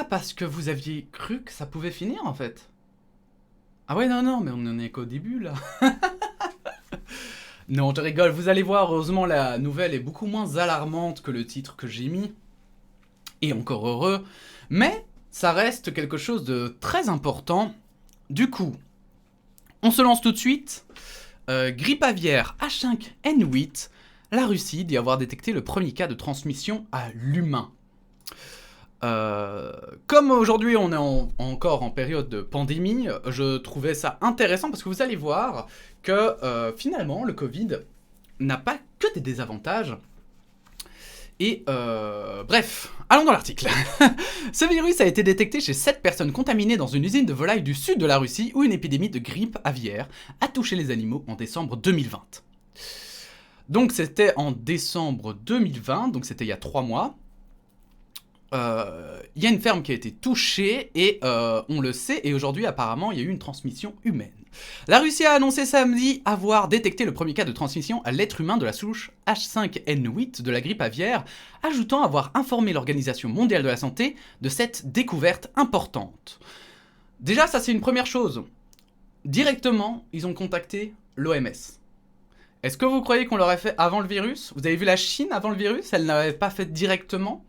Ah, parce que vous aviez cru que ça pouvait finir, en fait. Ah ouais, non, non, mais on en est qu'au début, là. Non, je rigole, vous allez voir, heureusement, la nouvelle est beaucoup moins alarmante que le titre que j'ai mis. Et encore heureux. Mais ça reste quelque chose de très important. Du coup, on se lance tout de suite. Grippe aviaire H5N8. La Russie dit avoir détecté le premier cas de transmission à l'humain. Comme aujourd'hui on est encore en période de pandémie, je trouvais ça intéressant parce que vous allez voir que finalement le Covid n'a pas que des désavantages. Et bref, allons dans l'article. Ce virus a été détecté chez 7 personnes contaminées dans une usine de volailles du sud de la Russie où une épidémie de grippe aviaire a touché les animaux en décembre 2020. Donc c'était en décembre 2020, donc c'était il y a 3 mois. Il y a une ferme qui a été touchée et on le sait, et aujourd'hui apparemment il y a eu une transmission humaine. La Russie a annoncé samedi avoir détecté le premier cas de transmission à l'être humain de la souche H5N8 de la grippe aviaire, ajoutant avoir informé l'Organisation mondiale de la santé de cette découverte importante. Déjà ça c'est une première chose. Directement ils ont contacté l'OMS. Est-ce que vous croyez qu'on l'aurait fait avant le virus? Vous avez vu la Chine avant le virus? Elle n'avait pas fait directement.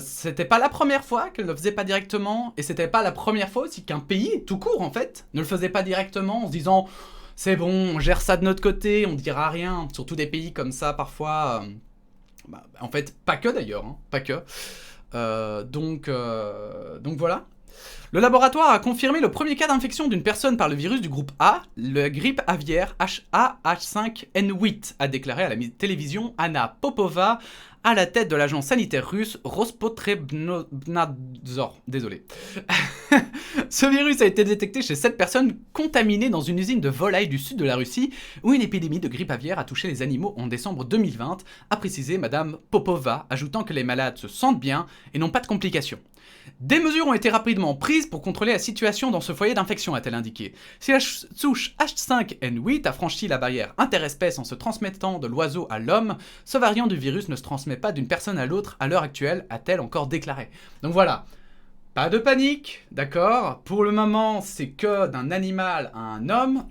C'était pas la première fois qu'elle ne le faisait pas directement, et c'était pas la première fois aussi qu'un pays, tout court en fait, ne le faisait pas directement en se disant c'est bon, on gère ça de notre côté, on dira rien. Surtout des pays comme ça parfois, en fait pas que d'ailleurs, hein, pas que. Donc voilà. Le laboratoire a confirmé le premier cas d'infection d'une personne par le virus du groupe A, le grippe aviaire HAH5N8, a déclaré à la télévision Anna Popova, à la tête de l'agence sanitaire russe Rospotrebnadzor. Désolé. Ce virus a été détecté chez 7 personnes contaminées dans une usine de volailles du sud de la Russie où une épidémie de grippe aviaire a touché les animaux en décembre 2020, a précisé Madame Popova, ajoutant que les malades se sentent bien et n'ont pas de complications. Des mesures ont été rapidement prises pour contrôler la situation dans ce foyer d'infection, a-t-elle indiqué. Si la souche H5N8 a franchi la barrière interespèce en se transmettant de l'oiseau à l'homme, ce variant du virus ne se transmet pas d'une personne à l'autre à l'heure actuelle, a-t-elle encore déclaré. Donc voilà, pas de panique, d'accord? Pour le moment, c'est que d'un animal à un homme,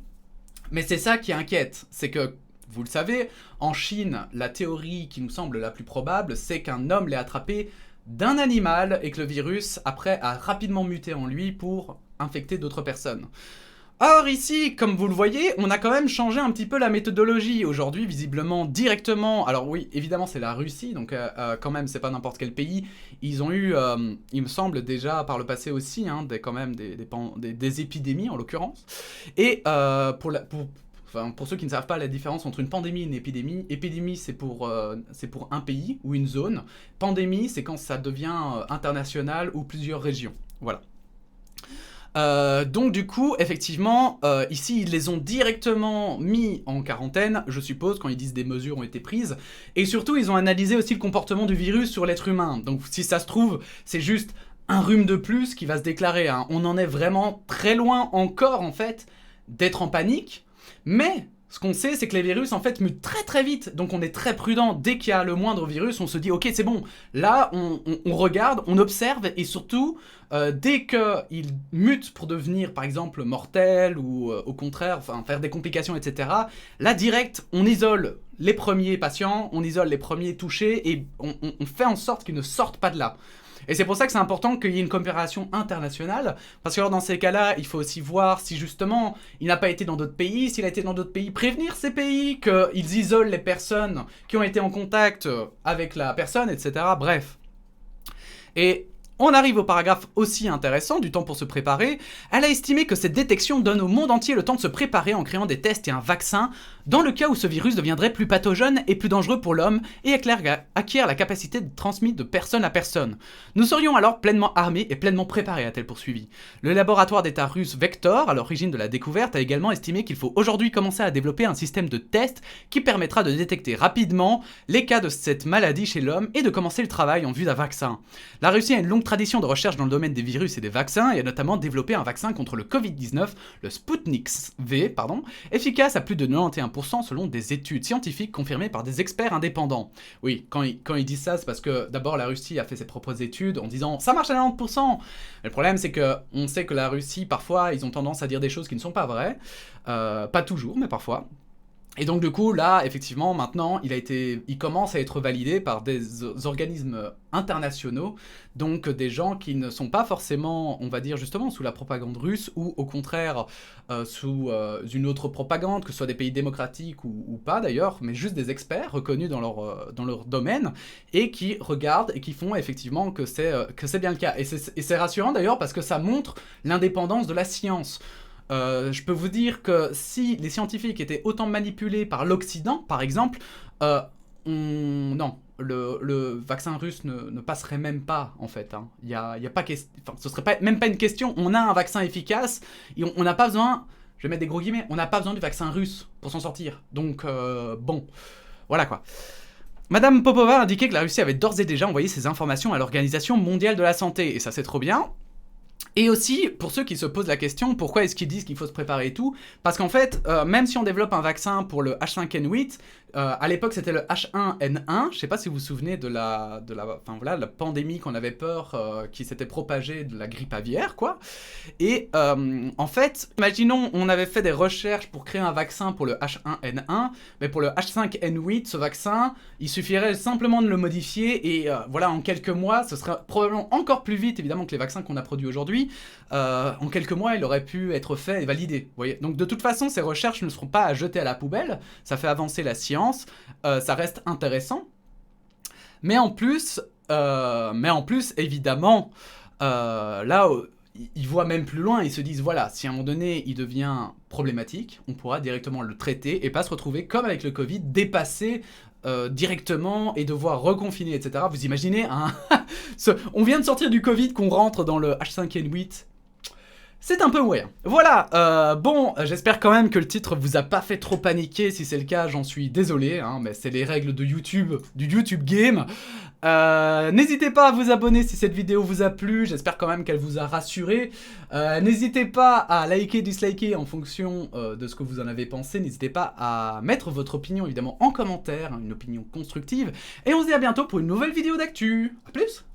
mais c'est ça qui inquiète, c'est que vous le savez, en Chine, la théorie qui nous semble la plus probable, c'est qu'un homme l'ait attrapé d'un animal et que le virus, après, a rapidement muté en lui pour infecter d'autres personnes. Or ici, comme vous le voyez, on a quand même changé un petit peu la méthodologie. Aujourd'hui, visiblement, directement... Alors oui, évidemment, c'est la Russie, donc quand même, c'est pas n'importe quel pays. Ils ont eu, il me semble, déjà par le passé aussi, hein, quand même des épidémies, en l'occurrence. Et pour ceux qui ne savent pas la différence entre une pandémie et une épidémie, épidémie c'est pour un pays ou une zone. Pandémie, c'est quand ça devient international ou plusieurs régions. Voilà. Donc du coup, effectivement, ici ils les ont directement mis en quarantaine, je suppose, quand ils disent des mesures ont été prises. Et surtout, ils ont analysé aussi le comportement du virus sur l'être humain. Donc si ça se trouve, c'est juste un rhume de plus qui va se déclarer. Hein. On en est vraiment très loin encore, en fait, d'être en panique. Mais ce qu'on sait, c'est que les virus, en fait, mutent très très vite. Donc on est très prudent. Dès qu'il y a le moindre virus, on se dit, ok, c'est bon. Là, on regarde, on observe, et surtout, dès qu'il mute pour devenir, par exemple, mortel, ou au contraire, enfin, faire des complications, etc., là, direct, on isole les premiers patients, on isole les premiers touchés, et on fait en sorte qu'ils ne sortent pas de là. Et c'est pour ça que c'est important qu'il y ait une coopération internationale, parce que alors dans ces cas-là, il faut aussi voir si justement il n'a pas été dans d'autres pays, s'il a été dans d'autres pays, prévenir ces pays qu'ils isolent les personnes qui ont été en contact avec la personne, etc. Bref. Et on arrive au paragraphe aussi intéressant, du temps pour se préparer. Elle a estimé que cette détection donne au monde entier le temps de se préparer en créant des tests et un vaccin, dans le cas où ce virus deviendrait plus pathogène et plus dangereux pour l'homme, et acquiert la capacité de transmettre de personne à personne. Nous serions alors pleinement armés et pleinement préparés, a-t-elle poursuivi. Le laboratoire d'état russe Vector, à l'origine de la découverte, a également estimé qu'il faut aujourd'hui commencer à développer un système de test qui permettra de détecter rapidement les cas de cette maladie chez l'homme et de commencer le travail en vue d'un vaccin. La Russie a une longue tradition de recherche dans le domaine des virus et des vaccins et a notamment développé un vaccin contre le Covid-19, le Sputnik V, efficace à plus de 91% selon des études scientifiques confirmées par des experts indépendants. Oui, quand ils disent ça, c'est parce que d'abord la Russie a fait ses propres études en disant « ça marche à 90% ». Le problème, c'est qu'on sait que la Russie, parfois, ils ont tendance à dire des choses qui ne sont pas vraies. Pas toujours, mais parfois. Et donc du coup, là, effectivement, maintenant, il commence à être validé par des organismes internationaux, donc des gens qui ne sont pas forcément, on va dire justement, sous la propagande russe, ou au contraire, sous une autre propagande, que ce soit des pays démocratiques ou pas d'ailleurs, mais juste des experts reconnus dans leur domaine, et qui regardent et qui font effectivement que c'est bien le cas. Et c'est rassurant d'ailleurs parce que ça montre l'indépendance de la science. Je peux vous dire que si les scientifiques étaient autant manipulés par l'Occident, par exemple, non, le vaccin russe ne passerait même pas, en fait. Hein. Y a pas ce serait même pas une question. On a un vaccin efficace et on n'a pas besoin, je vais mettre des gros guillemets, on n'a pas besoin du vaccin russe pour s'en sortir. Donc, bon, voilà quoi. Madame Popova a indiqué que la Russie avait d'ores et déjà envoyé ces informations à l'Organisation mondiale de la santé, et ça c'est trop bien. Et aussi, pour ceux qui se posent la question, pourquoi est-ce qu'ils disent qu'il faut se préparer et tout? Parce qu'en fait, même si on développe un vaccin pour le H5N8, à l'époque c'était le H1N1, je sais pas si vous vous souvenez de la pandémie qu'on avait peur, qui s'était propagée de la grippe aviaire, quoi. Et en fait, imaginons, on avait fait des recherches pour créer un vaccin pour le H1N1, mais pour le H5N8, ce vaccin, il suffirait simplement de le modifier, et voilà, en quelques mois, ce serait probablement encore plus vite, évidemment, que les vaccins qu'on a produits aujourd'hui. En quelques mois, il aurait pu être fait et validé. Vous voyez. Donc de toute façon, ces recherches ne seront pas à jeter à la poubelle, ça fait avancer la science, ça reste intéressant. Mais en plus, évidemment, là, ils voient même plus loin, ils se disent, voilà, si à un moment donné, il devient problématique, on pourra directement le traiter et pas se retrouver, comme avec le Covid, dépassé directement et devoir reconfiner, etc. Vous imaginez, hein. On vient de sortir du Covid, qu'on rentre dans le H5N8. C'est un peu moyen. Voilà, bon, j'espère quand même que le titre vous a pas fait trop paniquer. Si c'est le cas, j'en suis désolé, hein, mais c'est les règles de YouTube, du YouTube Game. N'hésitez pas à vous abonner si cette vidéo vous a plu, j'espère quand même qu'elle vous a rassuré. N'hésitez pas à liker, disliker en fonction de ce que vous en avez pensé. N'hésitez pas à mettre votre opinion évidemment en commentaire, hein, une opinion constructive. Et on se dit à bientôt pour une nouvelle vidéo d'actu. A plus!